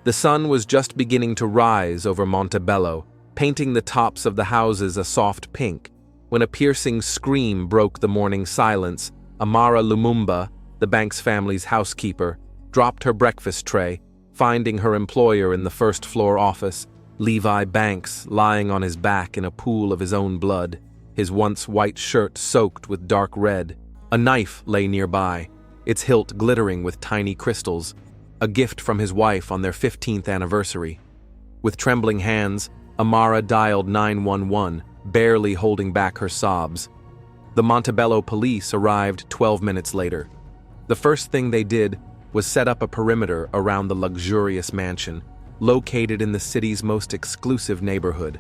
The sun was just beginning to rise over Montebello, painting the tops of the houses a soft pink, when a piercing scream broke the morning silence. Amara Lumumba, the Banks family's housekeeper, dropped her breakfast tray, finding her employer in the first-floor office, Levi Banks, lying on his back in a pool of his own blood, his once white shirt soaked with dark red. A knife lay nearby, its hilt glittering with tiny crystals, a gift from his wife on their 15th anniversary. With trembling hands, Amara dialed 911, barely holding back her sobs. The Montebello police arrived 12 minutes later. The first thing they did was set up a perimeter around the luxurious mansion, located in the city's most exclusive neighborhood.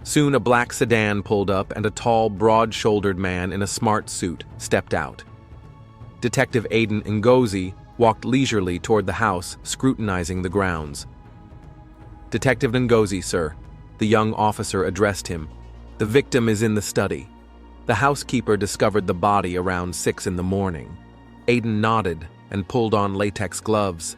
Soon a black sedan pulled up and a tall, broad-shouldered man in a smart suit stepped out. Detective Aiden Ngozi walked leisurely toward the house, scrutinizing the grounds. "Detective Ngozi, sir," the young officer addressed him. "The victim is in the study." The housekeeper discovered the body around 6 in the morning. Aiden nodded and pulled on latex gloves.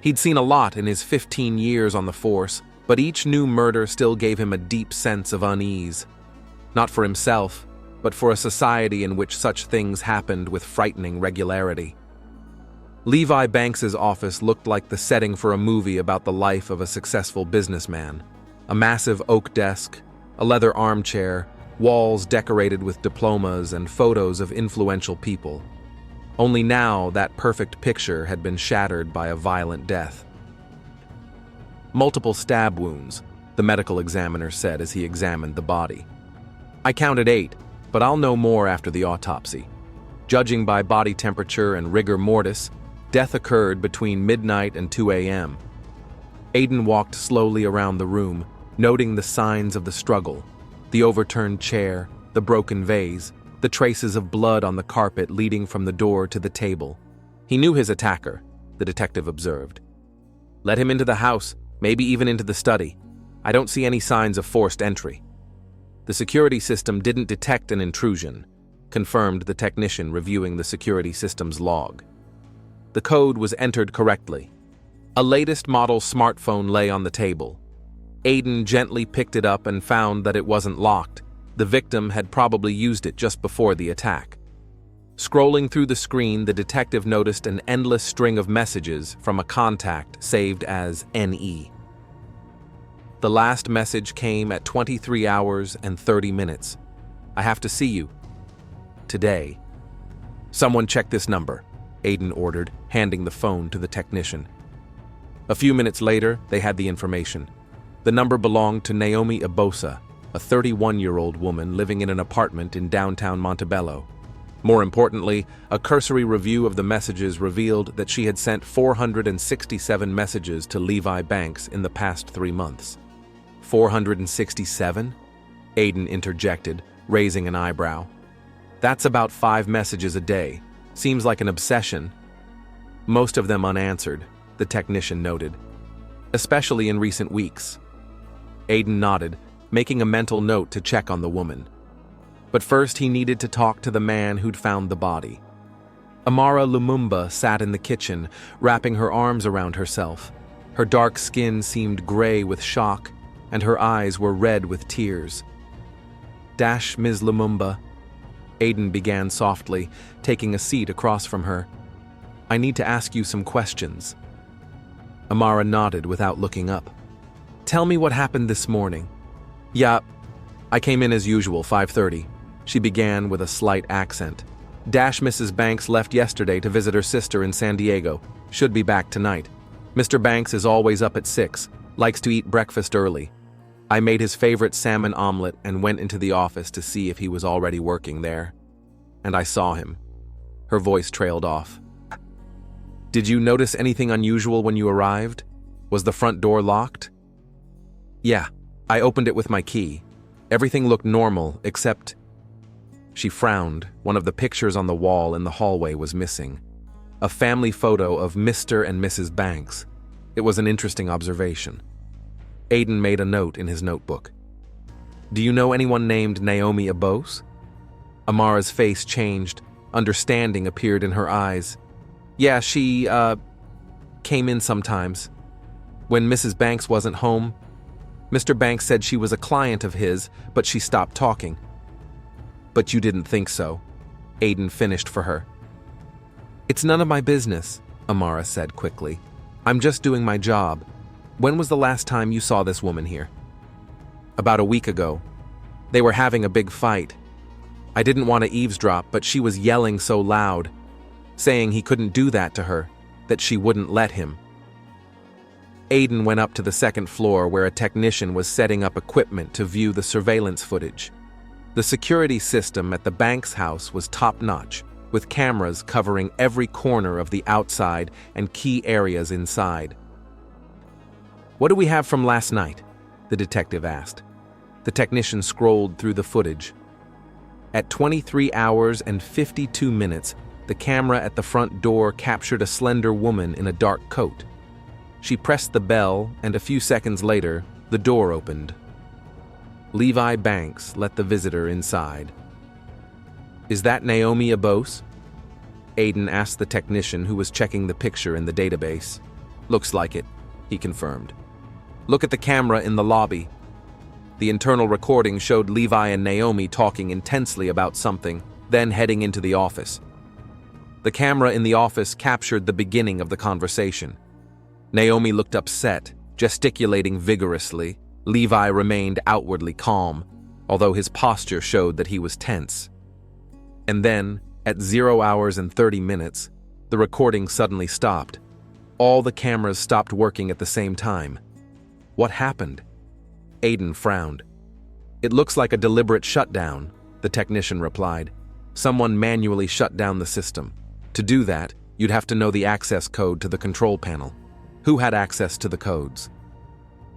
He'd seen a lot in his 15 years on the force, but each new murder still gave him a deep sense of unease. Not for himself, but for a society in which such things happened with frightening regularity. Levi Banks's office looked like the setting for a movie about the life of a successful businessman. A massive oak desk, a leather armchair, walls decorated with diplomas and photos of influential people. Only now that perfect picture had been shattered by a violent death. "Multiple stab wounds," the medical examiner said as he examined the body. "I counted 8, but I'll know more after the autopsy. Judging by body temperature and rigor mortis, death occurred between midnight and 2 a.m. Aiden walked slowly around the room, noting the signs of the struggle: the overturned chair, the broken vase, the traces of blood on the carpet leading from the door to the table. He knew his attacker, the detective observed. "Let him into the house, maybe even into the study. I don't see any signs of forced entry." "The security system didn't detect an intrusion," confirmed the technician reviewing the security system's log. The code was entered correctly. A latest model smartphone lay on the table. Aiden gently picked it up and found that it wasn't locked. The victim had probably used it just before the attack. Scrolling through the screen, the detective noticed an endless string of messages from a contact saved as NE. The last message came at 23 hours and 30 minutes. "I have to see you. Today." "Someone check this number," Aiden ordered, handing the phone to the technician. A few minutes later, they had the information. The number belonged to Naomi Ebosa, a 31-year-old woman living in an apartment in downtown Montebello. More importantly, a cursory review of the messages revealed that she had sent 467 messages to Levi Banks in the past 3 months. 467? Aiden interjected, raising an eyebrow. "That's about 5 messages a day. Seems like an obsession." "Most of them unanswered," the technician noted, "especially in recent weeks." Aiden nodded, making a mental note to check on the woman. But first he needed to talk to the man who'd found the body. Amara Lumumba sat in the kitchen, wrapping her arms around herself. Her dark skin seemed gray with shock, and her eyes were red with tears. "Ms. Lumumba," Aiden began softly, taking a seat across from her. "I need to ask you some questions." Amara nodded without looking up. "Tell me what happened this morning." "Yeah, I came in as usual, 5:30. She began with a slight accent. "Mrs. Banks left yesterday to visit her sister in San Diego. Should be back tonight. Mr. Banks is always up at 6, likes to eat breakfast early. I made his favorite salmon omelet and went into the office to see if he was already working there. And I saw him." Her voice trailed off. "Did you notice anything unusual when you arrived? Was the front door locked?" "Yeah, I opened it with my key. Everything looked normal, except..." She frowned. One of the pictures on the wall in the hallway was missing. A family photo of Mr. and Mrs. Banks. It was an interesting observation. Aiden made a note in his notebook. "Do you know anyone named Naomi Ebosa?" Amara's face changed. Understanding appeared in her eyes. "Yeah, she, came in sometimes. When Mrs. Banks wasn't home, Mr. Banks said she was a client of his, but she stopped talking. But you didn't think so. Aiden finished for her. It's none of my business, Amara said quickly. I'm just doing my job. When was the last time you saw this woman here? About a week ago. They were having a big fight. I didn't want to eavesdrop, but she was yelling so loud, saying he couldn't do that to her, that she wouldn't let him. Aiden went up to the second floor where a technician was setting up equipment to view the surveillance footage. The security system at the Banks house was top-notch, with cameras covering every corner of the outside and key areas inside. What do we have from last night? The detective asked. The technician scrolled through the footage. At 23 hours and 52 minutes, the camera at the front door captured a slender woman in a dark coat. She pressed the bell, and a few seconds later, the door opened. Levi Banks let the visitor inside. Is that Naomi Abose? Aiden asked the technician who was checking the picture in the database. Looks like it, he confirmed. Look at the camera in the lobby. The internal recording showed Levi and Naomi talking intensely about something, then heading into the office. The camera in the office captured the beginning of the conversation. Naomi looked upset, gesticulating vigorously. Levi remained outwardly calm, although his posture showed that he was tense. And then, at 0 hours and 30 minutes, the recording suddenly stopped. All the cameras stopped working at the same time. What happened? Aiden frowned. It looks like a deliberate shutdown, the technician replied. Someone manually shut down the system. To do that, you'd have to know the access code to the control panel. Who had access to the codes?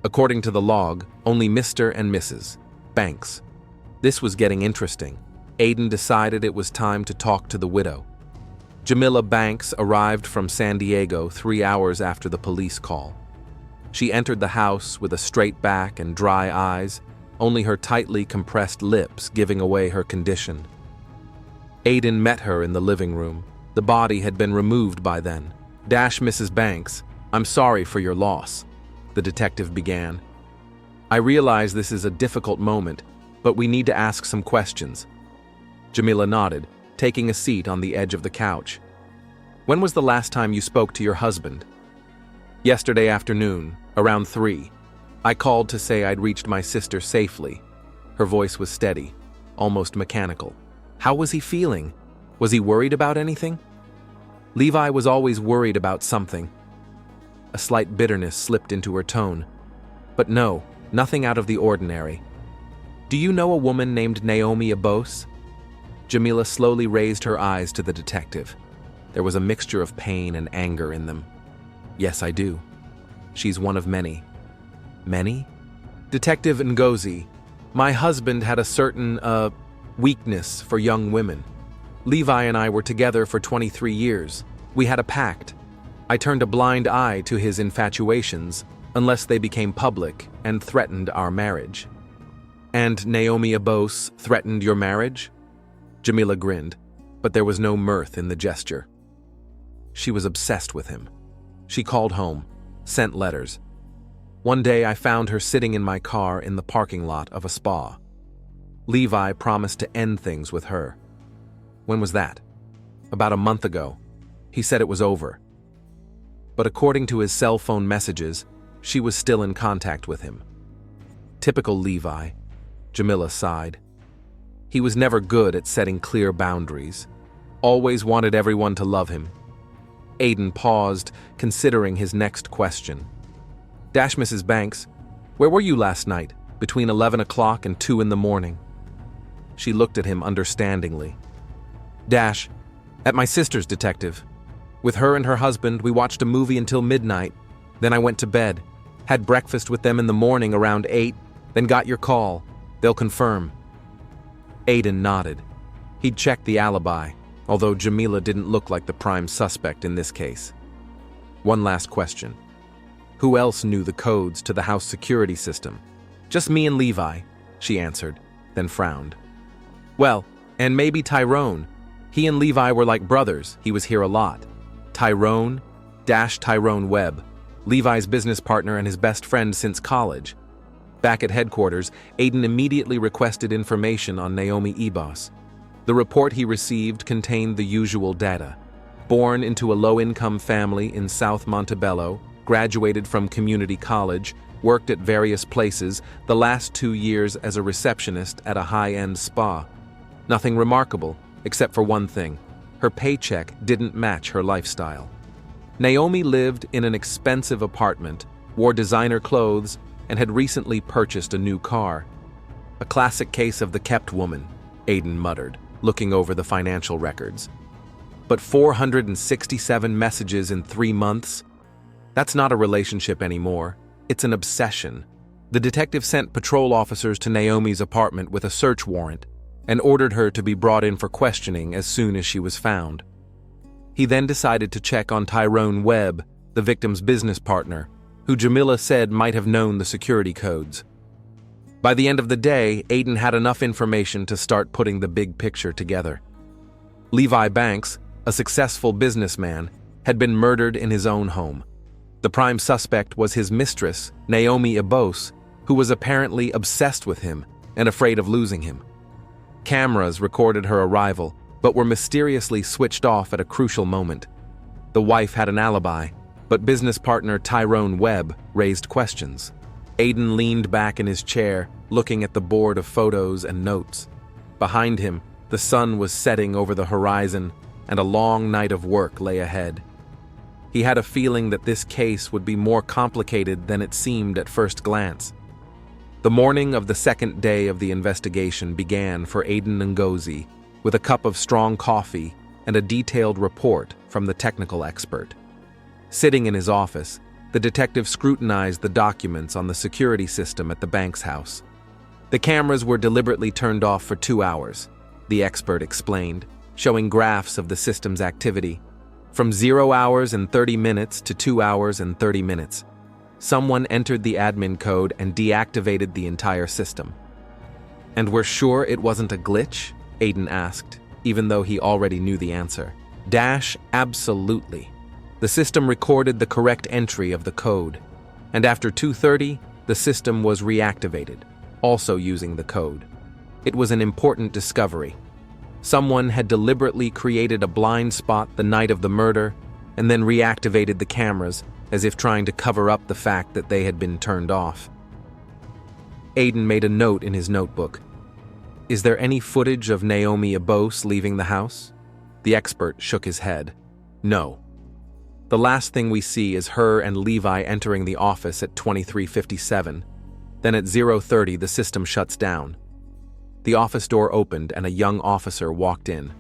According to the log, only Mr. and Mrs. Banks. This was getting interesting. Aiden decided it was time to talk to the widow. Jamila Banks arrived from San Diego 3 hours after the police call. She entered the house with a straight back and dry eyes, only her tightly compressed lips giving away her condition. Aiden met her in the living room. The body had been removed by then. Mrs. Banks, I'm sorry for your loss, the detective began. I realize this is a difficult moment, but we need to ask some questions. Jamila nodded, taking a seat on the edge of the couch. When was the last time you spoke to your husband? Yesterday afternoon, around 3. I called to say I'd reached my sister safely. Her voice was steady, almost mechanical. How was he feeling? Was he worried about anything? Levi was always worried about something. A slight bitterness slipped into her tone. But no, nothing out of the ordinary. Do you know a woman named Naomi Abose? Jamila slowly raised her eyes to the detective. There was a mixture of pain and anger in them. Yes, I do. She's one of many. Many? Detective Ngozi, my husband had a certain, weakness for young women. Levi and I were together for 23 years. We had a pact. I turned a blind eye to his infatuations unless they became public and threatened our marriage. And Naomi Abose threatened your marriage? Jamila grinned, but there was no mirth in the gesture. She was obsessed with him. She called home, sent letters. One day I found her sitting in my car in the parking lot of a spa. Levi promised to end things with her. When was that? About a month ago. He said it was over. But according to his cell phone messages, she was still in contact with him. Typical Levi, Jamila sighed. He was never good at setting clear boundaries. Always wanted everyone to love him. Aiden paused, considering his next question. Mrs. Banks, where were you last night, between 11 o'clock and 2 in the morning? She looked at him understandingly. At my sister's, detective. With her and her husband, we watched a movie until midnight. Then I went to bed, had breakfast with them in the morning around 8, then got your call. They'll confirm. Aiden nodded. He'd checked the alibi, although Jamila didn't look like the prime suspect in this case. One last question. Who else knew the codes to the house security system? Just me and Levi, she answered, then frowned. Well, and maybe Tyrone. He and Levi were like brothers. He was here a lot. Tyrone Webb. Levi's business partner and his best friend since college. Back at headquarters, Aiden immediately requested information on Naomi Ebos. The report he received contained the usual data. Born into a low-income family in South Montebello, graduated from community college, worked at various places, the last 2 years as a receptionist at a high-end spa. Nothing remarkable, except for one thing. Her paycheck didn't match her lifestyle. Naomi lived in an expensive apartment, wore designer clothes, and had recently purchased a new car. A classic case of the kept woman, Aiden muttered, looking over the financial records. But 467 messages in 3 months? That's not a relationship anymore. It's an obsession. The detective sent patrol officers to Naomi's apartment with a search warrant and ordered her to be brought in for questioning as soon as she was found. He then decided to check on Tyrone Webb, the victim's business partner, who Jamila said might have known the security codes. By the end of the day, Aiden had enough information to start putting the big picture together. Levi Banks, a successful businessman, had been murdered in his own home. The prime suspect was his mistress, Naomi Ebos, who was apparently obsessed with him and afraid of losing him. Cameras recorded her arrival, but were mysteriously switched off at a crucial moment. The wife had an alibi, but business partner Tyrone Webb raised questions. Aiden leaned back in his chair, looking at the board of photos and notes. Behind him, the sun was setting over the horizon, and a long night of work lay ahead. He had a feeling that this case would be more complicated than it seemed at first glance. The morning of the second day of the investigation began for Aiden Ngozi with a cup of strong coffee and a detailed report from the technical expert. Sitting in his office, the detective scrutinized the documents on the security system at the bank's house. The cameras were deliberately turned off for 2 hours, the expert explained, showing graphs of the system's activity. From 0 hours and 30 minutes to 2 hours and 30 minutes. Someone entered the admin code and deactivated the entire system. "And we're sure it wasn't a glitch?" Aiden asked, even though he already knew the answer. Absolutely. The system recorded the correct entry of the code, and after 2:30, the system was reactivated, also using the code. It was an important discovery. Someone had deliberately created a blind spot the night of the murder and then reactivated the cameras as if trying to cover up the fact that they had been turned off. Aiden made a note in his notebook. "Is there any footage of Naomi Ebos leaving the house?" The expert shook his head. "No. The last thing we see is her and Levi entering the office at 23:57. Then at 0:30 the system shuts down. The office door opened and a young officer walked in.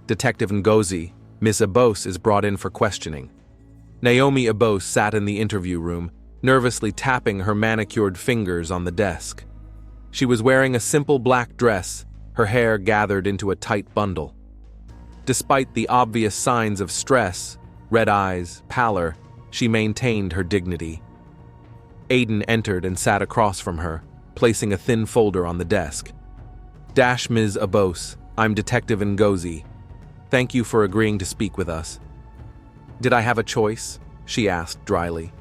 Detective Ngozi, Miss Ebos is brought in for questioning." Naomi Ebos sat in the interview room, nervously tapping her manicured fingers on the desk. She was wearing a simple black dress, her hair gathered into a tight bundle. Despite the obvious signs of stress, red eyes, pallor, she maintained her dignity. Aiden entered and sat across from her, placing a thin folder on the desk. "Ms. Ebos, I'm Detective Ngozi. Thank you for agreeing to speak with us." "Did I have a choice?" she asked dryly.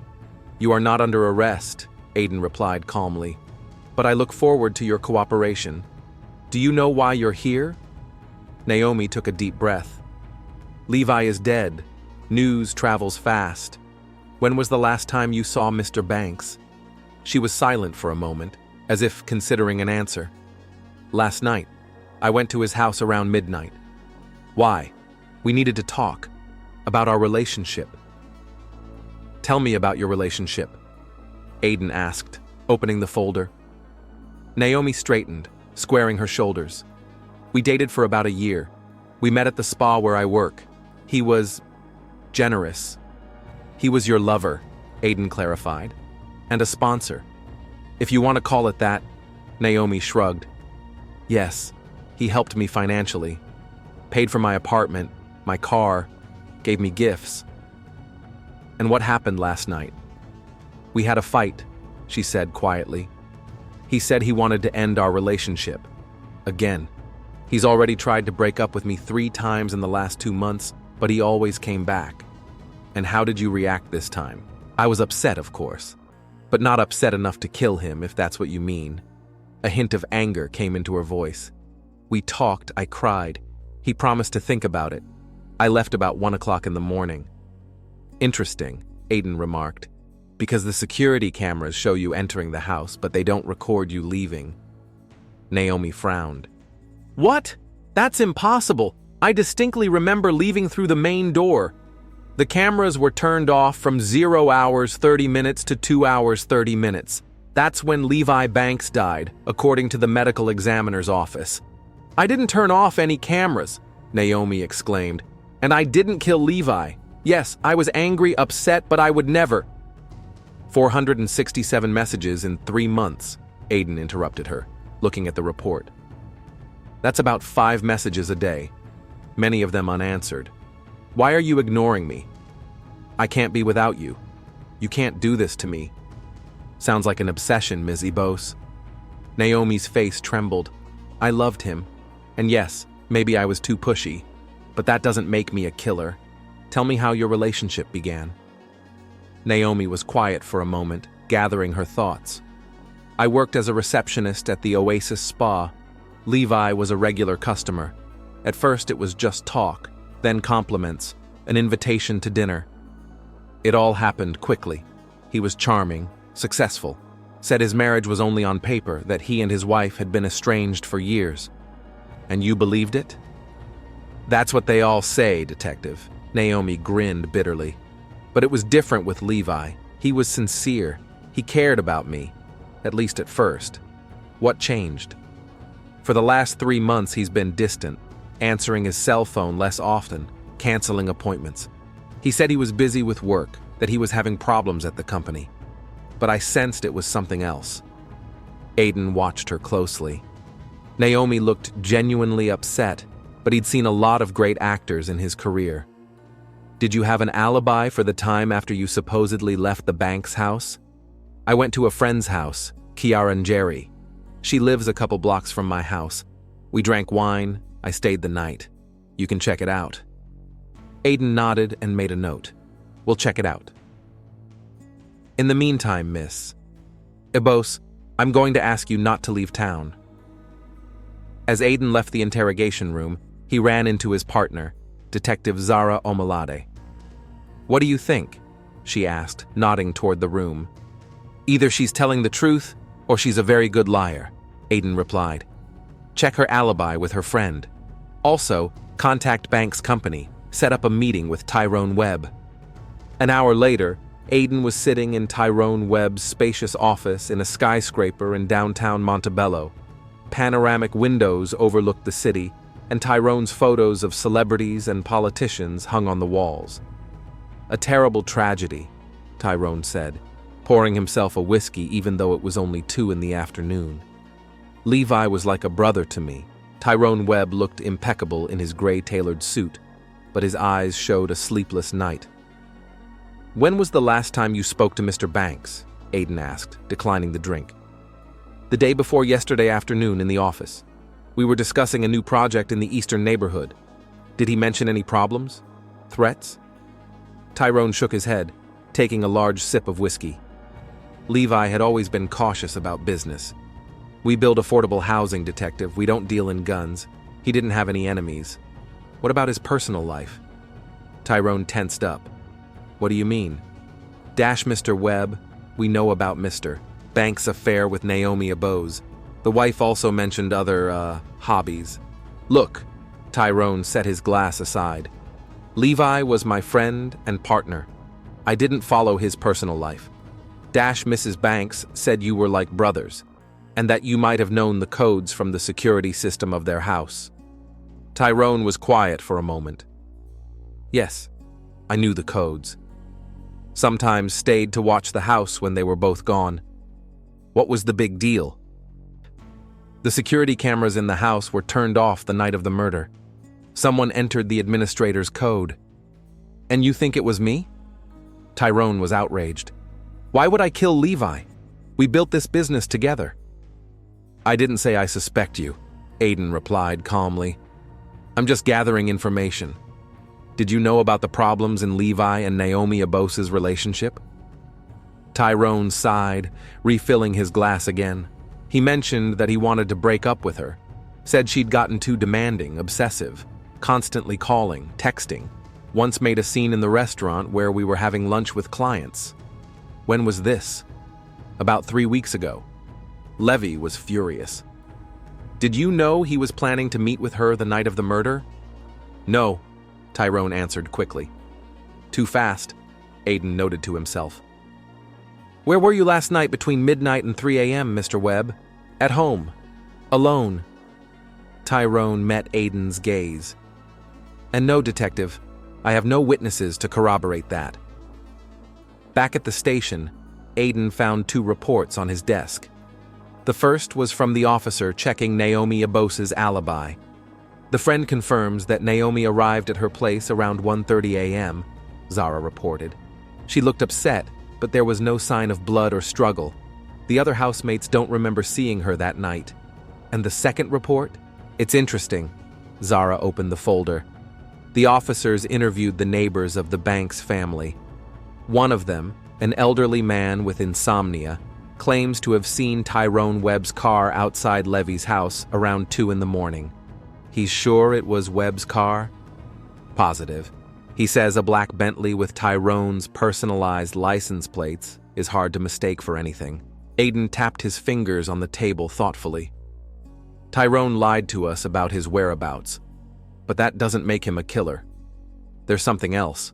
"You are not under arrest," Aiden replied calmly, "but I look forward to your cooperation. Do you know why you're here?" Naomi took a deep breath. "Levi is dead. News travels fast. When was the last time you saw Mr. Banks?" She was silent for a moment, as if considering an answer. "Last night. I went to his house around midnight." "Why?" "We needed to talk. About our relationship." "Tell me about your relationship," Aiden asked, opening the folder. Naomi straightened, squaring her shoulders. "We dated for about a year. We met at the spa where I work. He was generous." "He was your lover," Aiden clarified, "and a sponsor. If you want to call it that," Naomi shrugged. "Yes, he helped me financially. Paid for my apartment, my car, gave me gifts." "And what happened last night?" "We had a fight," she said quietly. "He said he wanted to end our relationship. Again. He's already tried to break up with me 3 times in the last 2 months, but he always came back." "And how did you react this time?" I was upset, of course, but not upset enough to kill him, if that's what you mean. A hint of anger came into her voice. We talked, I cried. He promised to think about it. I left about 1 o'clock in the morning. Interesting, Aiden remarked, because the security cameras show you entering the house, but they don't record you leaving. Naomi frowned. What? That's impossible. I distinctly remember leaving through the main door. The cameras were turned off from 0 hours 30 minutes to 2 hours 30 minutes. That's when Levi Banks died, according to the medical examiner's office. I didn't turn off any cameras, Naomi exclaimed. And I didn't kill Levi. Yes, I was angry, upset, but I would never. 467 messages in 3 months, Aiden interrupted her, looking at the report. That's about 5 messages a day, many of them unanswered. Why are you ignoring me? I can't be without you. You can't do this to me. Sounds like an obsession, Ms. Ebose. Naomi's face trembled. I loved him. And yes, maybe I was too pushy, but that doesn't make me a killer. Tell me how your relationship began. Naomi was quiet for a moment, gathering her thoughts. I worked as a receptionist at the Oasis Spa. Levi was a regular customer. At first it was just talk, then compliments, an invitation to dinner. It all happened quickly. He was charming, successful, said his marriage was only on paper, that he and his wife had been estranged for years. And you believed it? That's what they all say, Detective. Naomi grinned bitterly. But it was different with Levi. He was sincere. He cared about me, at least at first. What changed? For the last 3 months he's been distant, answering his cell phone less often, canceling appointments. He said he was busy with work, that he was having problems at the company. But I sensed it was something else. Aiden watched her closely. Naomi looked genuinely upset, but he'd seen a lot of great actors in his career. Did you have an alibi for the time after you supposedly left the Banks house? I went to a friend's house, Kiara and Jerry. She lives a couple blocks from my house. We drank wine. I stayed the night. You can check it out. Aiden nodded and made a note. We'll check it out. In the meantime, Miss Ebose, I'm going to ask you not to leave town. As Aiden left the interrogation room, he ran into his partner, Detective Zara Omalade. What do you think? She asked, nodding toward the room. Either she's telling the truth, or she's a very good liar, Aiden replied. Check her alibi with her friend. Also, contact Banks' company, set up a meeting with Tyrone Webb. An hour later, Aiden was sitting in Tyrone Webb's spacious office in a skyscraper in downtown Montebello. Panoramic windows overlooked the city, and Tyrone's photos of celebrities and politicians hung on the walls. A terrible tragedy, Tyrone said, pouring himself a whiskey even though it was only 2 in the afternoon. Levi was like a brother to me. Tyrone Webb looked impeccable in his gray-tailored suit, but his eyes showed a sleepless night. When was the last time you spoke to Mr. Banks? Aiden asked, declining the drink. The day before yesterday afternoon in the office. We were discussing a new project in the eastern neighborhood. Did he mention any problems? Threats? Tyrone shook his head, taking a large sip of whiskey. Levi had always been cautious about business. We build affordable housing, Detective. We don't deal in guns. He didn't have any enemies. What about his personal life? Tyrone tensed up. What do you mean? Dash Mr. Webb. We know about Mr. Banks' affair with Naomi Ebose. The wife also mentioned other, hobbies. Look, Tyrone set his glass aside. Levi was my friend and partner. I didn't follow his personal life. Dash Mrs. Banks said you were like brothers, and that you might have known the codes from the security system of their house. Tyrone was quiet for a moment. Yes, I knew the codes. Sometimes stayed to watch the house when they were both gone. What was the big deal? The security cameras in the house were turned off the night of the murder. Someone entered the administrator's code. And you think it was me? Tyrone was outraged. Why would I kill Levi? We built this business together. I didn't say I suspect you, Aiden replied calmly. I'm just gathering information. Did you know about the problems in Levi and Naomi Ebose's relationship? Tyrone sighed, refilling his glass again. He mentioned that he wanted to break up with her. Said she'd gotten too demanding, obsessive, constantly calling, texting. Once made a scene in the restaurant where we were having lunch with clients. When was this? About 3 weeks ago. Levy was furious. Did you know he was planning to meet with her the night of the murder? No, Tyrone answered quickly. Too fast, Aiden noted to himself. Where were you last night between midnight and 3 a.m., Mr. Webb? At home. Alone. Tyrone met Aiden's gaze. And no, detective, I have no witnesses to corroborate that. Back at the station, Aiden found 2 reports on his desk. The first was from the officer checking Naomi Abose's alibi. The friend confirms that Naomi arrived at her place around 1:30 a.m., Zara reported. She looked upset, but there was no sign of blood or struggle. The other housemates don't remember seeing her that night. And the second report? It's interesting. Zara opened the folder. The officers interviewed the neighbors of the Banks family. One of them, an elderly man with insomnia, claims to have seen Tyrone Webb's car outside Levy's house around 2 in the morning. He's sure it was Webb's car? Positive. He says a black Bentley with Tyrone's personalized license plates is hard to mistake for anything. Aiden tapped his fingers on the table thoughtfully. Tyrone lied to us about his whereabouts, but that doesn't make him a killer. There's something else,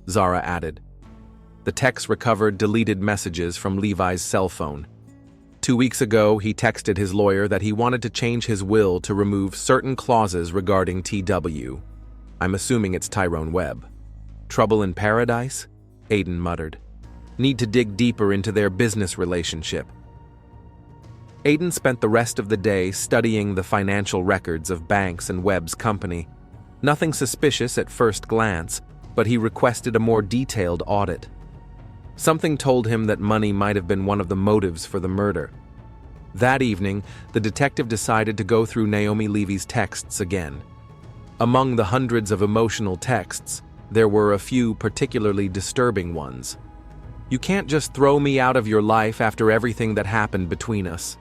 Zara added. The techs recovered deleted messages from Levi's cell phone. 2 weeks ago, he texted his lawyer that he wanted to change his will to remove certain clauses regarding TW. I'm assuming it's Tyrone Webb. Trouble in paradise? Aiden muttered. Need to dig deeper into their business relationship. Aiden spent the rest of the day studying the financial records of Banks and Webb's company. Nothing suspicious at first glance, but he requested a more detailed audit. Something told him that money might have been one of the motives for the murder. That evening, the detective decided to go through Naomi Levy's texts again. Among the hundreds of emotional texts, there were a few particularly disturbing ones. You can't just throw me out of your life after everything that happened between us.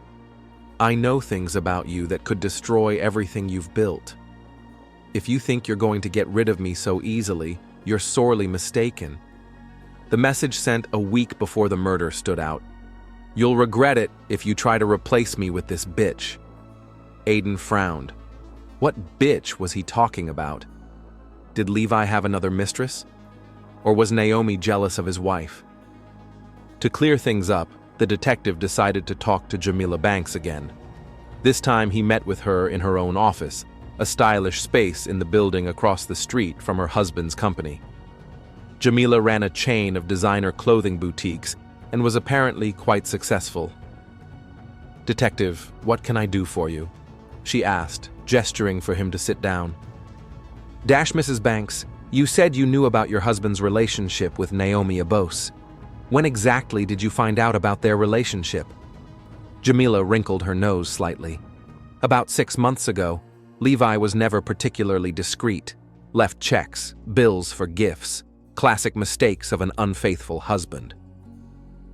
I know things about you that could destroy everything you've built. If you think you're going to get rid of me so easily, you're sorely mistaken. The message sent a week before the murder stood out. You'll regret it if you try to replace me with this bitch. Aiden frowned. What bitch was he talking about? Did Levi have another mistress? Or was Naomi jealous of his wife? To clear things up, the detective decided to talk to Jamila Banks again. This time he met with her in her own office, a stylish space in the building across the street from her husband's company. Jamila ran a chain of designer clothing boutiques and was apparently quite successful. Detective, what can I do for you? She asked, gesturing for him to sit down. Mrs. Banks, you said you knew about your husband's relationship with Naomi Abose. When exactly did you find out about their relationship? Jamila wrinkled her nose slightly. About 6 months ago, Levi was never particularly discreet. Left checks, bills for gifts, classic mistakes of an unfaithful husband.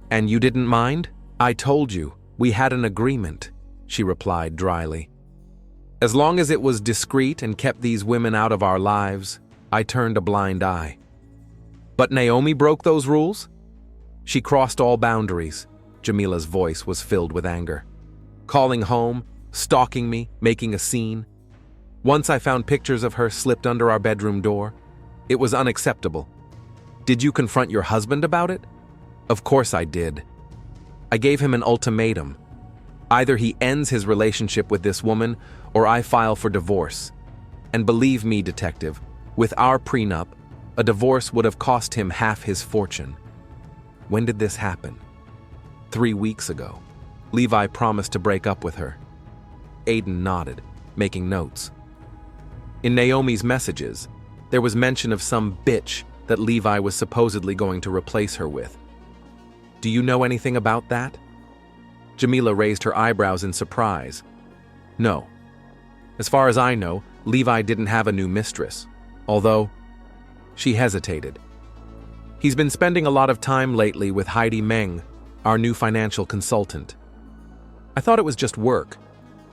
And you didn't mind? I told you, we had an agreement, she replied dryly. As long as it was discreet and kept these women out of our lives, I turned a blind eye. But Naomi broke those rules? She crossed all boundaries. Jamila's voice was filled with anger. Calling home, stalking me, making a scene. Once I found pictures of her slipped under our bedroom door. It was unacceptable. Did you confront your husband about it? Of course I did. I gave him an ultimatum. Either he ends his relationship with this woman, or I file for divorce. And believe me, detective, with our prenup, a divorce would have cost him half his fortune. When did this happen? 3 weeks ago. Levi promised to break up with her. Aiden nodded, making notes. In Naomi's messages, there was mention of some bitch that Levi was supposedly going to replace her with. Do you know anything about that? Jamila raised her eyebrows in surprise. No. As far as I know, Levi didn't have a new mistress, although she hesitated. He's been spending a lot of time lately with Heidi Meng, our new financial consultant. I thought it was just work.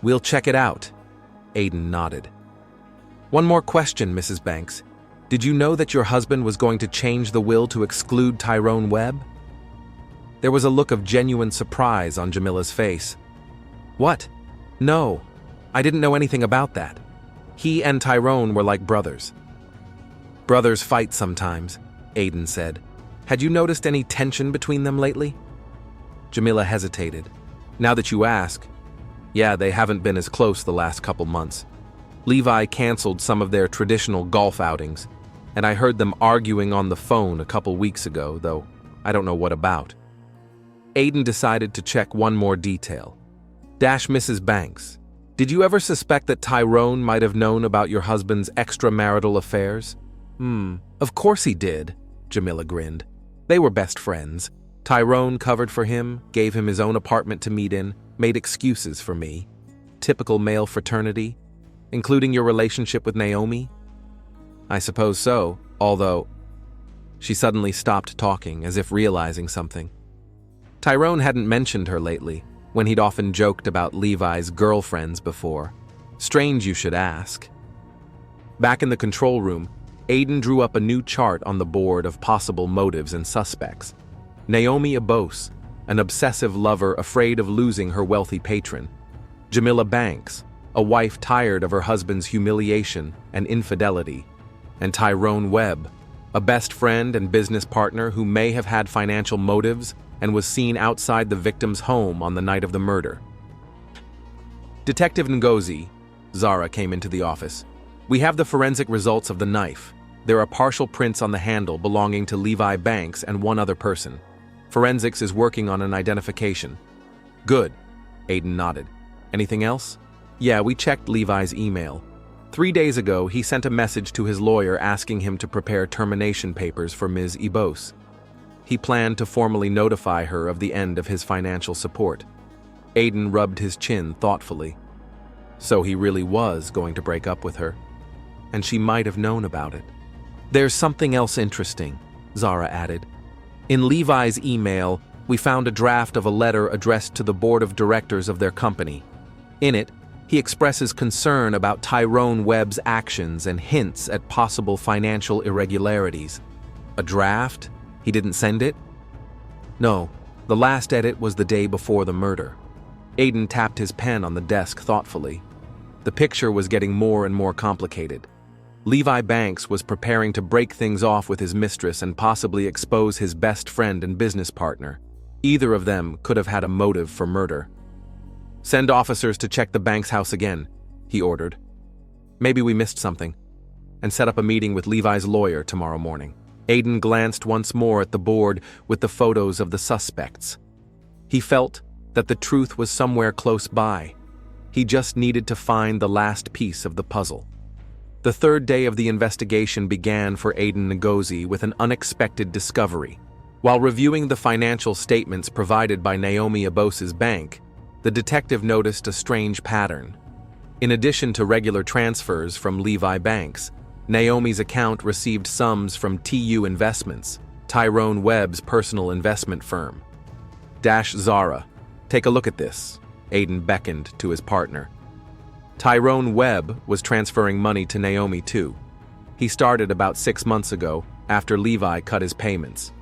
We'll check it out. Aiden nodded. One more question, Mrs. Banks. Did you know that your husband was going to change the will to exclude Tyrone Webb? There was a look of genuine surprise on Jamila's face. What? No, I didn't know anything about that. He and Tyrone were like brothers. Brothers fight sometimes, Aiden said. Had you noticed any tension between them lately? Jamila hesitated. Now that you ask, yeah, they haven't been as close the last couple months. Levi canceled some of their traditional golf outings, and I heard them arguing on the phone a couple weeks ago, though I don't know what about. Aiden decided to check one more detail. Mrs. Banks, did you ever suspect that Tyrone might have known about your husband's extramarital affairs? Of course he did, Jamila grinned. They were best friends. Tyrone covered for him, gave him his own apartment to meet in, made excuses for me. Typical male fraternity, including your relationship with Naomi? I suppose so, although... She suddenly stopped talking, as if realizing something. Tyrone hadn't mentioned her lately, when he'd often joked about Levi's girlfriends before. Strange you should ask. Back in the control room, Aiden drew up a new chart on the board of possible motives and suspects. Naomi Abose, an obsessive lover afraid of losing her wealthy patron. Jamila Banks, a wife tired of her husband's humiliation and infidelity. And Tyrone Webb, a best friend and business partner who may have had financial motives and was seen outside the victim's home on the night of the murder. Detective Ngozi, Zara came into the office. We have the forensic results of the knife. There are partial prints on the handle belonging to Levi Banks and one other person. Forensics is working on an identification. Good, Aiden nodded. Anything else? Yeah, we checked Levi's email. 3 days ago, he sent a message to his lawyer asking him to prepare termination papers for Ms. Ibose. He planned to formally notify her of the end of his financial support. Aiden rubbed his chin thoughtfully. So he really was going to break up with her. And she might have known about it. There's something else interesting, Zara added. In Levi's email, we found a draft of a letter addressed to the board of directors of their company. In it, he expresses concern about Tyrone Webb's actions and hints at possible financial irregularities. A draft? He didn't send it? No, the last edit was the day before the murder. Aiden tapped his pen on the desk thoughtfully. The picture was getting more and more complicated. Levi Banks was preparing to break things off with his mistress and possibly expose his best friend and business partner. Either of them could have had a motive for murder. Send officers to check the Banks house again, he ordered. Maybe we missed something. And set up a meeting with Levi's lawyer tomorrow morning. Aiden glanced once more at the board with the photos of the suspects. He felt that the truth was somewhere close by. He just needed to find the last piece of the puzzle. The third day of the investigation began for Aiden Ngozi with an unexpected discovery. While reviewing the financial statements provided by Naomi Abose's bank, the detective noticed a strange pattern. In addition to regular transfers from Levi Banks, Naomi's account received sums from TU Investments, Tyrone Webb's personal investment firm. Zara, take a look at this, Aiden beckoned to his partner. Tyrone Webb was transferring money to Naomi too. He started about 6 months ago, after Levi cut his payments.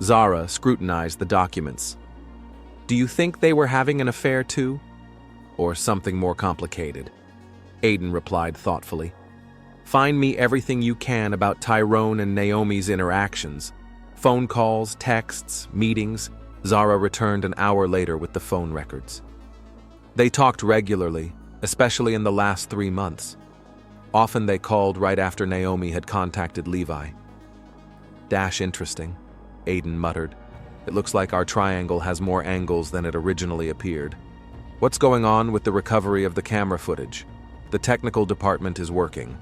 Zara scrutinized the documents. Do you think they were having an affair too? Or something more complicated? Aiden replied thoughtfully. Find me everything you can about Tyrone and Naomi's interactions. Phone calls, texts, meetings. Zara returned an hour later with the phone records. They talked regularly, especially in the last 3 months. Often they called right after Naomi had contacted Levi. Interesting, Aiden muttered. It looks like our triangle has more angles than it originally appeared. What's going on with the recovery of the camera footage? The technical department is working.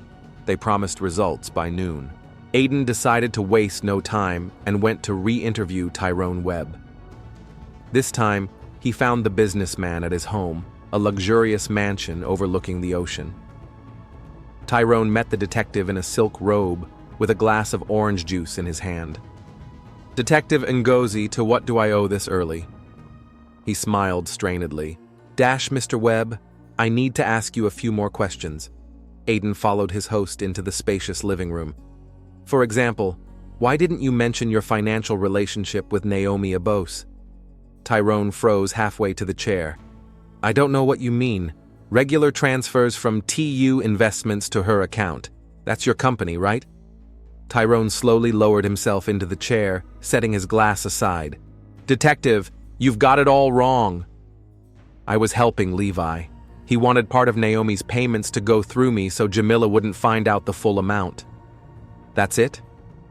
They promised results by noon. Aiden decided to waste no time and went to re-interview Tyrone Webb. This time, he found the businessman at his home, a luxurious mansion overlooking the ocean. Tyrone met the detective in a silk robe with a glass of orange juice in his hand. Detective Ngozi, to what do I owe this early? He smiled strainedly. Mr. Webb, I need to ask you a few more questions. Aiden followed his host into the spacious living room. For example, why didn't you mention your financial relationship with Naomi Abose? Tyrone froze halfway to the chair. I don't know what you mean. Regular transfers from TU Investments to her account. That's your company, right? Tyrone slowly lowered himself into the chair, setting his glass aside. Detective, you've got it all wrong. I was helping Levi. He wanted part of Naomi's payments to go through me so Jamila wouldn't find out the full amount. That's it?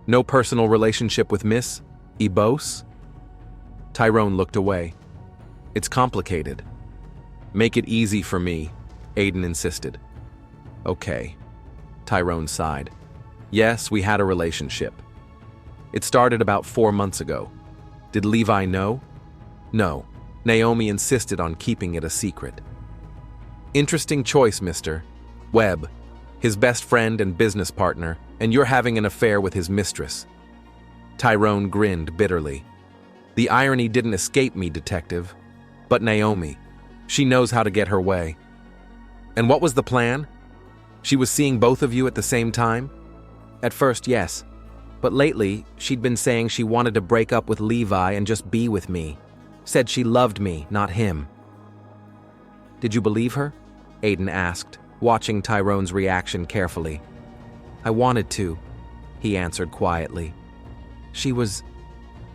No personal relationship with Miss Abose? Tyrone looked away. It's complicated. Make it easy for me, Aiden insisted. Okay. Tyrone sighed. Yes, we had a relationship. It started about 4 months ago. Did Levi know? No. Naomi insisted on keeping it a secret. Interesting choice, Mr. Webb, his best friend and business partner, and you're having an affair with his mistress. Tyrone grinned bitterly. The irony didn't escape me, Detective. But Naomi, she knows how to get her way. And what was the plan? She was seeing both of you at the same time? At first, yes. But lately, she'd been saying she wanted to break up with Levi and just be with me. Said she loved me, not him. Did you believe her? Aiden asked, watching Tyrone's reaction carefully. I wanted to, he answered quietly. She was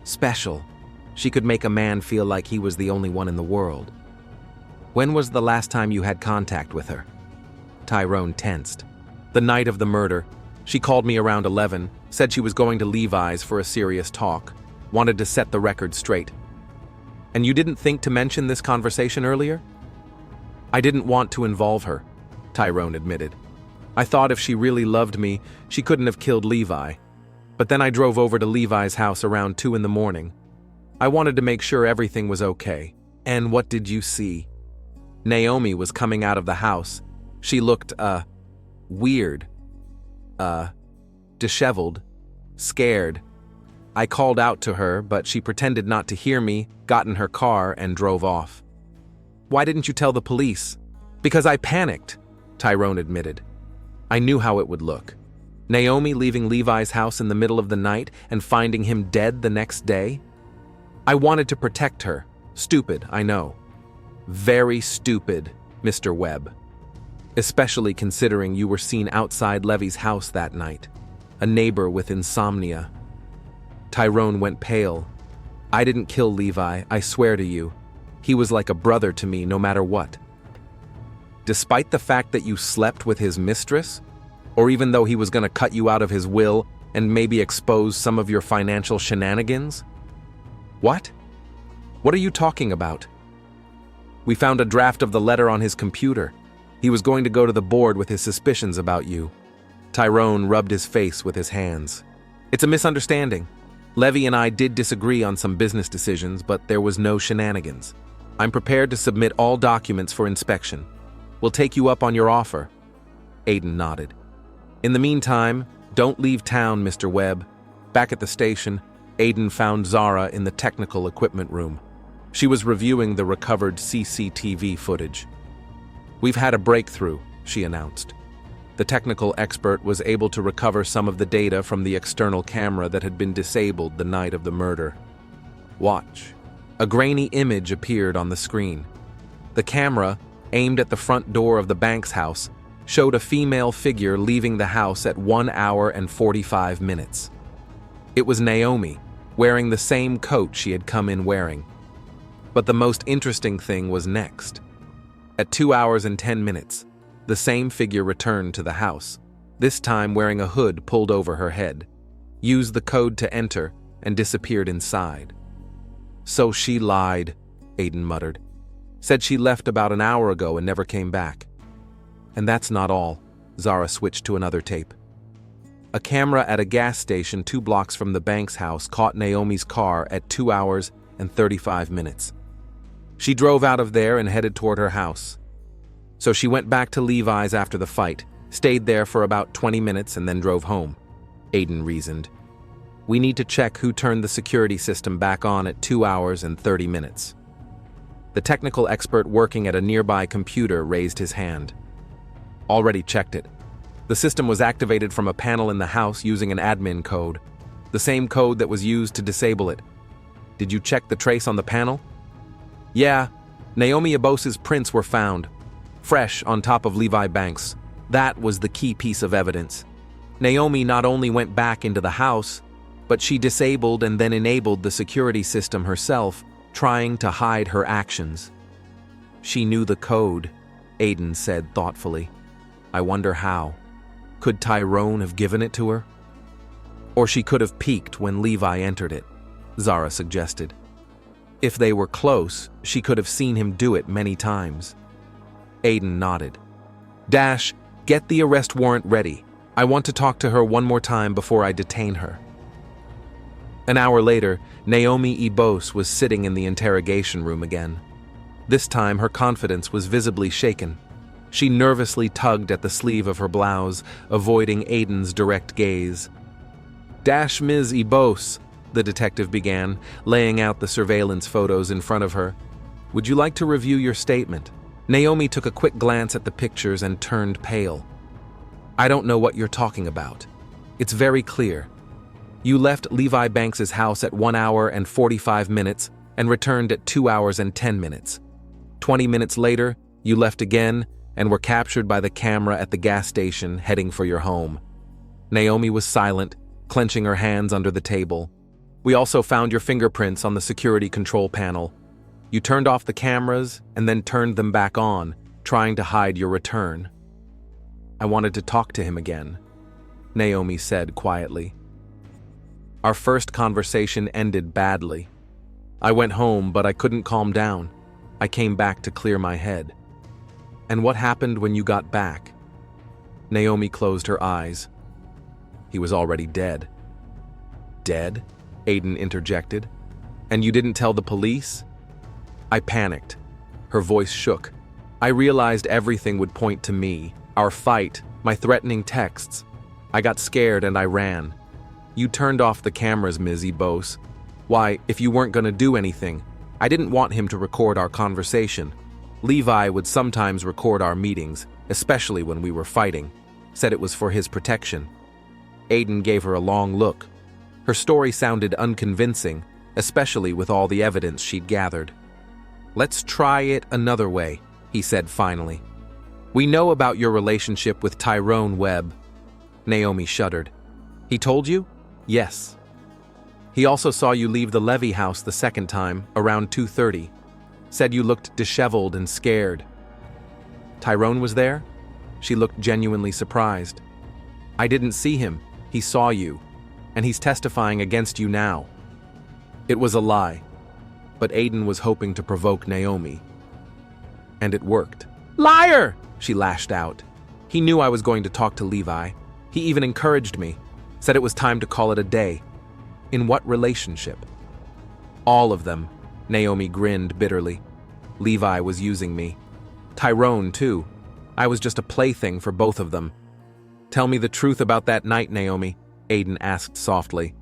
special. She could make a man feel like he was the only one in the world. When was the last time you had contact with her? Tyrone tensed. The night of the murder. She called me around 11, said she was going to Levi's for a serious talk, wanted to set the record straight. And you didn't think to mention this conversation earlier? I didn't want to involve her, Tyrone admitted. I thought if she really loved me, she couldn't have killed Levi. But then I drove over to Levi's house around 2 in the morning. I wanted to make sure everything was okay. And what did you see? Naomi was coming out of the house. She looked, weird. Disheveled. Scared. I called out to her, but she pretended not to hear me, got in her car, and drove off. Why didn't you tell the police? Because I panicked, Tyrone admitted. I knew how it would look. Naomi leaving Levi's house in the middle of the night and finding him dead the next day? I wanted to protect her. Stupid, I know. Very stupid, Mr. Webb. Especially considering you were seen outside Levy's house that night. A neighbor with insomnia. Tyrone went pale. I didn't kill Levi, I swear to you. He was like a brother to me no matter what. Despite the fact that you slept with his mistress? Or even though he was going to cut you out of his will and maybe expose some of your financial shenanigans? What? What are you talking about? We found a draft of the letter on his computer. He was going to go to the board with his suspicions about you. Tyrone rubbed his face with his hands. It's a misunderstanding. Levy and I did disagree on some business decisions, but there was no shenanigans. I'm prepared to submit all documents for inspection. We'll take you up on your offer. Aiden nodded. In the meantime, don't leave town, Mr. Webb. Back at the station, Aiden found Zara in the technical equipment room. She was reviewing the recovered CCTV footage. We've had a breakthrough, she announced. The technical expert was able to recover some of the data from the external camera that had been disabled the night of the murder. Watch. A grainy image appeared on the screen. The camera, aimed at the front door of the bank's house, showed a female figure leaving the house at 1 hour and 45 minutes. It was Naomi, wearing the same coat she had come in wearing. But the most interesting thing was next. At 2 hours and 10 minutes, the same figure returned to the house, this time wearing a hood pulled over her head, used the code to enter, and disappeared inside. So she lied, Aiden muttered. Said she left about an hour ago and never came back. And that's not all. Zara switched to another tape. A camera at a gas station 2 blocks from the bank's house caught Naomi's car at 2 hours and 35 minutes. She drove out of there and headed toward her house. So she went back to Levi's after the fight, stayed there for about 20 minutes and then drove home, Aiden reasoned. We need to check who turned the security system back on at 2 hours and 30 minutes. The technical expert working at a nearby computer raised his hand. Already checked it. The system was activated from a panel in the house using an admin code, the same code that was used to disable it. Did you check the trace on the panel? Yeah, Naomi Abose's prints were found, fresh on top of Levi Banks. That was the key piece of evidence. Naomi not only went back into the house, but she disabled and then enabled the security system herself, trying to hide her actions. She knew the code, Aiden said thoughtfully. I wonder how. Could Tyrone have given it to her? Or she could have peeked when Levi entered it, Zara suggested. If they were close, she could have seen him do it many times. Aiden nodded. Dash, get the arrest warrant ready. I want to talk to her one more time before I detain her. An hour later, Naomi Ebose was sitting in the interrogation room again. This time, her confidence was visibly shaken. She nervously tugged at the sleeve of her blouse, avoiding Aiden's direct gaze. Dash Ms. Ebose, the detective began, laying out the surveillance photos in front of her. Would you like to review your statement? Naomi took a quick glance at the pictures and turned pale. I don't know what you're talking about. It's very clear. You left Levi Banks's house at 1 hour and 45 minutes and returned at 2 hours and 10 minutes. 20 minutes later, you left again and were captured by the camera at the gas station heading for your home. Naomi was silent, clenching her hands under the table. We also found your fingerprints on the security control panel. You turned off the cameras and then turned them back on, trying to hide your return. I wanted to talk to him again, Naomi said quietly. Our first conversation ended badly. I went home, but I couldn't calm down. I came back to clear my head. And what happened when you got back? Naomi closed her eyes. He was already dead. Dead? Aiden interjected. And you didn't tell the police? I panicked. Her voice shook. I realized everything would point to me. Our fight, my threatening texts. I got scared and I ran. You turned off the cameras, Ms. Ebose. Why, if you weren't going to do anything, I didn't want him to record our conversation. Levi would sometimes record our meetings, especially when we were fighting. Said it was for his protection. Aiden gave her a long look. Her story sounded unconvincing, especially with all the evidence she'd gathered. Let's try it another way, he said finally. We know about your relationship with Tyrone Webb. Naomi shuddered. He told you? Yes. He also saw you leave the Levy house the second time, around 2:30. Said you looked disheveled and scared. Tyrone was there? She looked genuinely surprised. I didn't see him. He saw you. And he's testifying against you now. It was a lie. But Aiden was hoping to provoke Naomi. And it worked. Liar! She lashed out. He knew I was going to talk to Levi. He even encouraged me. Said it was time to call it a day. In what relationship? All of them. Naomi grinned bitterly. Levi was using me. Tyrone, too. I was just a plaything for both of them. Tell me the truth about that night, Naomi, Aiden asked softly.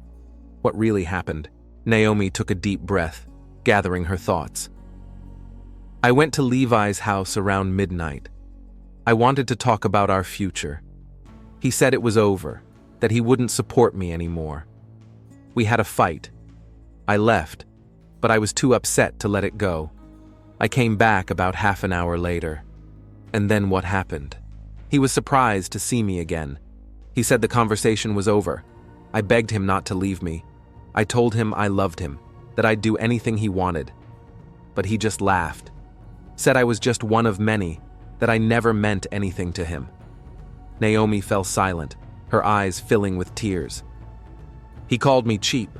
What really happened? Naomi took a deep breath, gathering her thoughts. I went to Levi's house around midnight. I wanted to talk about our future. He said it was over, that he wouldn't support me anymore. We had a fight. I left, but I was too upset to let it go. I came back about half an hour later. And then what happened? He was surprised to see me again. He said the conversation was over. I begged him not to leave me. I told him I loved him, that I'd do anything he wanted. But he just laughed. Said I was just one of many, that I never meant anything to him. Naomi fell silent, her eyes filling with tears. He called me cheap.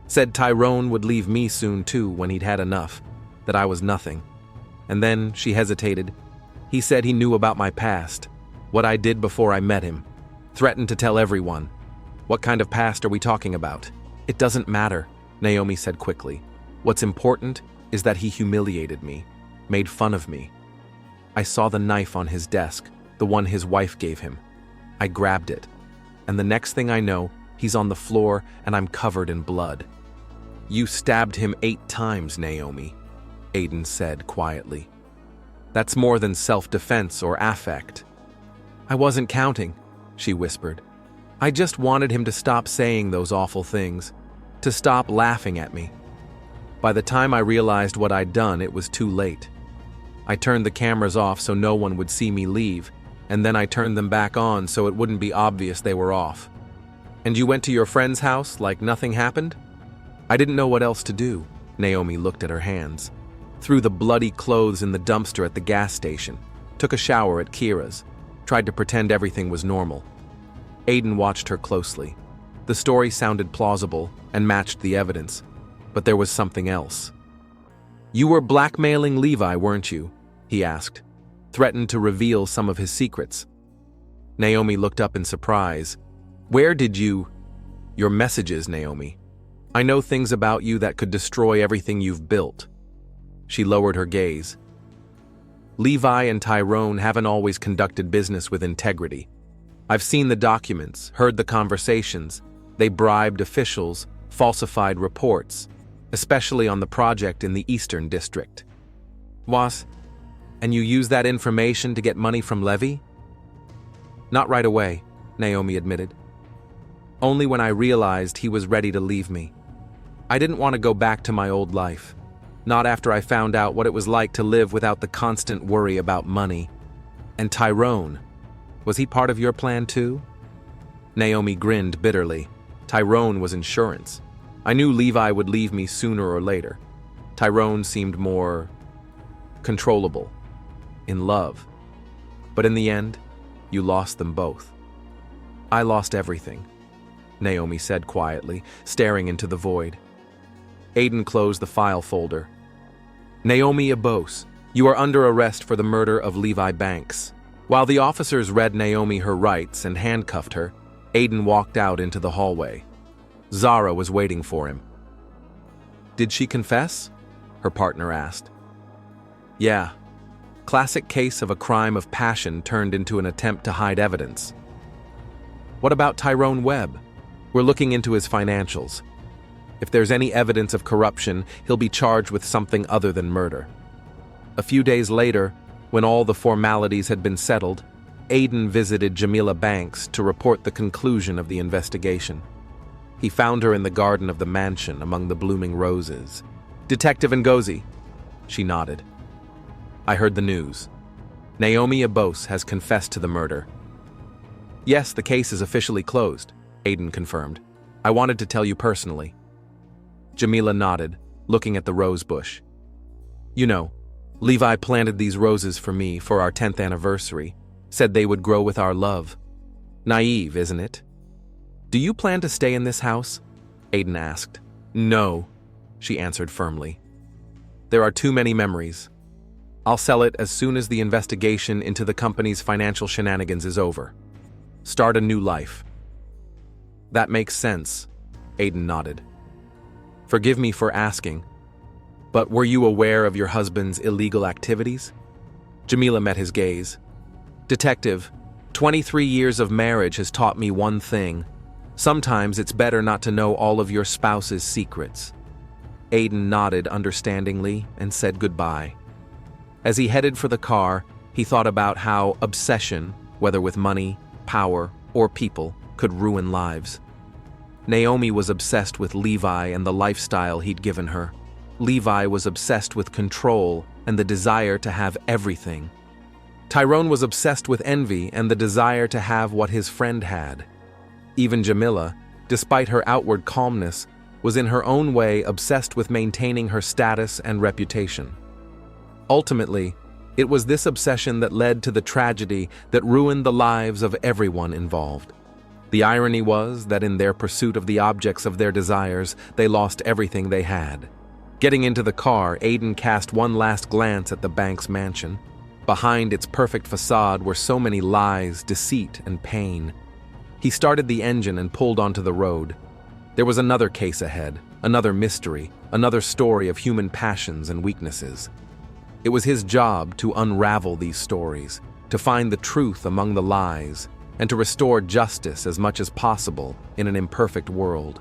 Said Tyrone would leave me soon too when he'd had enough, that I was nothing. And then she hesitated. He said he knew about my past, what I did before I met him. Threatened to tell everyone. What kind of past are we talking about? It doesn't matter, Naomi said quickly. What's important is that he humiliated me, made fun of me. I saw the knife on his desk, the one his wife gave him. I grabbed it, and the next thing I know, He's on the floor, and I'm covered in blood." "You stabbed him 8 times, Naomi," Aiden said quietly. "That's more than self-defense or affect." "I wasn't counting," she whispered. "I just wanted him to stop saying those awful things, to stop laughing at me." By the time I realized what I'd done, it was too late. I turned the cameras off so no one would see me leave, and then I turned them back on so it wouldn't be obvious they were off. "And you went to your friend's house like nothing happened?" "I didn't know what else to do." Naomi looked at her hands. Threw the bloody clothes in the dumpster at the gas station, took a shower at Kira's, tried to pretend everything was normal. Aiden watched her closely. The story sounded plausible and matched the evidence, but there was something else. "You were blackmailing Levi, weren't you?" he asked, threatened to reveal some of his secrets. Naomi looked up in surprise. "Where did you—" "Your messages, Naomi. I know things about you that could destroy everything you've built." She lowered her gaze. "Levi and Tyrone haven't always conducted business with integrity. I've seen the documents, heard the conversations. They bribed officials, falsified reports, especially on the project in the Eastern District." "Was? And you used that information to get money from Levy?" "Not right away," Naomi admitted. "Only when I realized he was ready to leave me. I didn't want to go back to my old life. Not after I found out what it was like to live without the constant worry about money. And Tyrone, was he part of your plan too?" Naomi grinned bitterly. "Tyrone was insurance. I knew Levi would leave me sooner or later. Tyrone seemed more controllable, in love. But in the end, you lost them both." "I lost everything," Naomi said quietly, staring into the void. Aiden closed the file folder. "Naomi Abose, you are under arrest for the murder of Levi Banks." While the officers read Naomi her rights and handcuffed her, Aiden walked out into the hallway. Zara was waiting for him. "Did she confess?" her partner asked. "Yeah. Classic case of a crime of passion turned into an attempt to hide evidence." "What about Tyrone Webb? We're looking into his financials. If there's any evidence of corruption, he'll be charged with something other than murder." A few days later, when all the formalities had been settled, Aiden visited Jamila Banks to report the conclusion of the investigation. He found her in the garden of the mansion among the blooming roses. "Detective Ngozi," she nodded. "I heard the news. Naomi Abose has confessed to the murder." "Yes, the case is officially closed," Aiden confirmed. "I wanted to tell you personally." Jamila nodded, looking at the rose bush. "You know, Levi planted these roses for me for our 10th anniversary, said they would grow with our love. Naive, isn't it?" "Do you plan to stay in this house?" Aiden asked. "No," she answered firmly. "There are too many memories. I'll sell it as soon as the investigation into the company's financial shenanigans is over. Start a new life." "That makes sense," Aiden nodded. "Forgive me for asking, but were you aware of your husband's illegal activities?" Jamila met his gaze. "Detective, 23 years of marriage has taught me one thing. Sometimes it's better not to know all of your spouse's secrets." Aiden nodded understandingly and said goodbye. As he headed for the car, he thought about how obsession, whether with money, power, or people, could ruin lives. Naomi was obsessed with Levi and the lifestyle he'd given her. Levi was obsessed with control and the desire to have everything. Tyrone was obsessed with envy and the desire to have what his friend had. Even Jamila, despite her outward calmness, was in her own way obsessed with maintaining her status and reputation. Ultimately, it was this obsession that led to the tragedy that ruined the lives of everyone involved. The irony was that in their pursuit of the objects of their desires, they lost everything they had. Getting into the car, Aiden cast one last glance at the Banks mansion. Behind its perfect facade were so many lies, deceit, and pain. He started the engine and pulled onto the road. There was another case ahead, another mystery, another story of human passions and weaknesses. It was his job to unravel these stories, to find the truth among the lies, and to restore justice as much as possible in an imperfect world.